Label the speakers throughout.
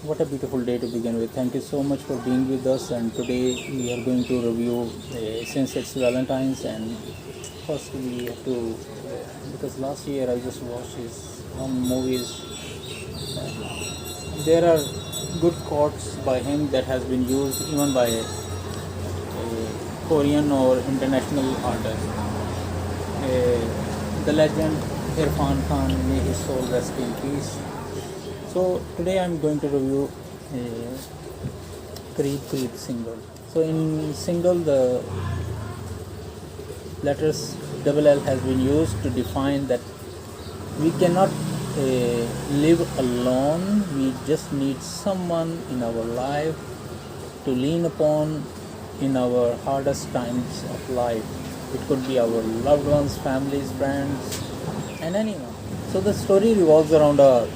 Speaker 1: What a beautiful day to begin with. Thank you so much for being with us. And today we are going to review, since it's Valentine's, and first we have to, because last year I just watched his movies. There are good quotes by him that has been used even by Korean or international artists. The legend Irfan Khan, may his soul rest in peace. So today I'm going to review Creed Creed single. So in single, the letters double L has been used to define that we cannot live alone. We just need someone in our life to lean upon in our hardest times of life. It could be our loved ones, families, friends, and anyone. So the story revolves around a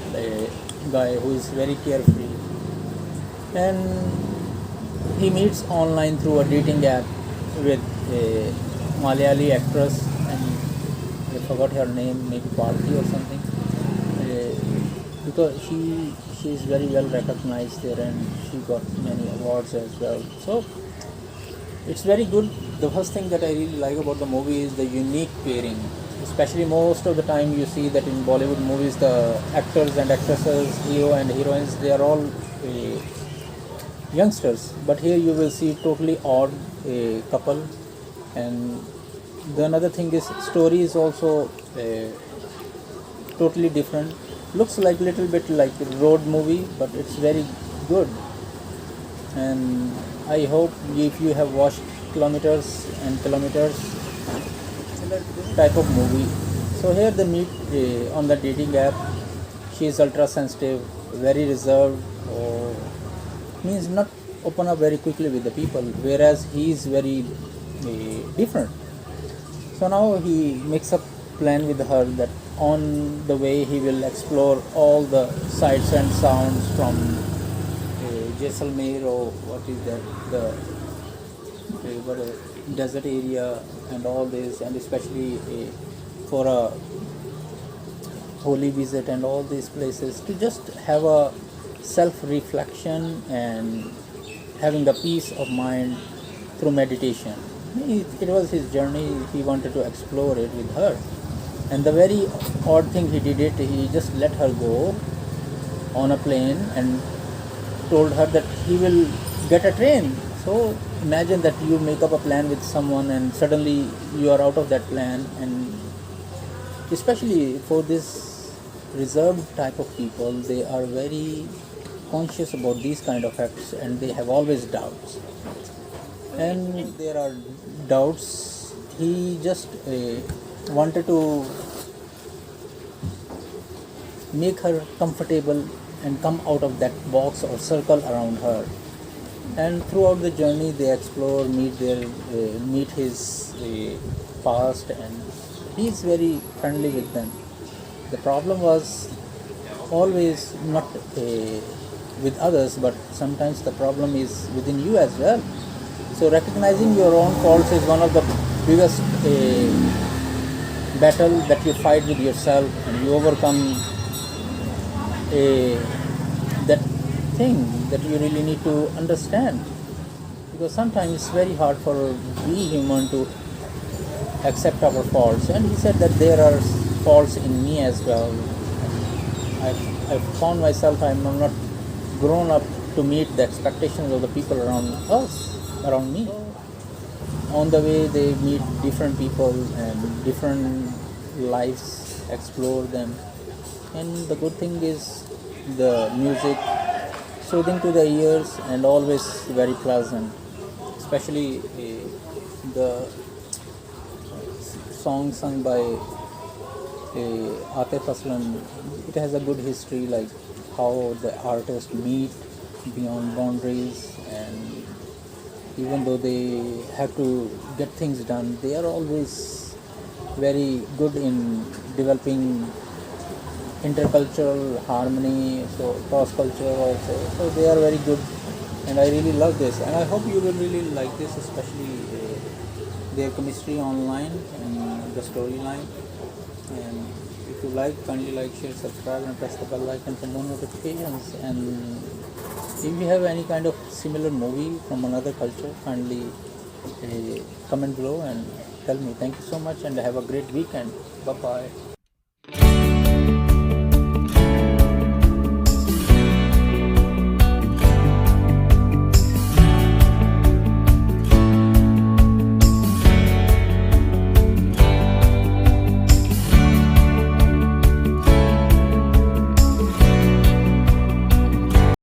Speaker 1: guy who is very carefree, and he meets online through a dating app with a Malayali actress, and I forgot her name, maybe Bharti or something. Because she is very well recognized there, and she got many awards as well. So it's very good. The first thing that I really like about the movie is the unique pairing. Especially most of the time you see that in Bollywood movies, the actors and actresses, hero and heroines, they are all youngsters. But here you will see totally odd couple. And the another thing is story is also totally different. Looks like little bit like a road movie, but it's very good. And I hope if you have watched Kilometers and Kilometers type of movie, so here they meet on the dating app. She is ultra sensitive, very reserved, or means not open up very quickly with the people, whereas he is very different. So now he makes a plan with her that on the way he will explore all the sights and sounds from Jaisalmer, or what is that, the what desert area and all this, and especially for a holy visit and all these places, to just have a self-reflection and having a peace of mind through meditation. It was his journey. He wanted to explore it with her, and the very odd thing he did it. He just let her go on a plane and told her that he will get a train. So imagine that you make up a plan with someone and suddenly you are out of that plan. And especially for this reserved type of people, they are very conscious about these kind of acts, and they have always doubts. And if there are doubts, he just wanted to make her comfortable and come out of that box or circle around her. And throughout the journey they explore, meet his past, and he is very friendly with them. The problem was always not with others, but sometimes the problem is within you as well. So recognizing your own faults is one of the biggest battle that you fight with yourself, and you overcome that thing that you really need to understand, because sometimes it's very hard for we human to accept our faults. And he said that there are faults in me as well. I've found myself, I'm not grown up to meet the expectations of the people around us, around me. On the way they meet different people and different lives, explore them. And the good thing is the music, soothing to the ears and always very pleasant. Especially the song sung by Atif Aslam. It has a good history, like how the artists meet beyond boundaries, and even though they have to get things done, they are always very good in developing intercultural harmony, so cross culture also. So they are very good, and I really love this, and I hope you will really like this, especially their chemistry online and the storyline. And if If you like, kindly like, share, subscribe, and press the bell icon for more notifications. And if you have any kind of similar movie from another culture, kindly comment below and tell me. Thank you so much, and have a great weekend. Bye bye.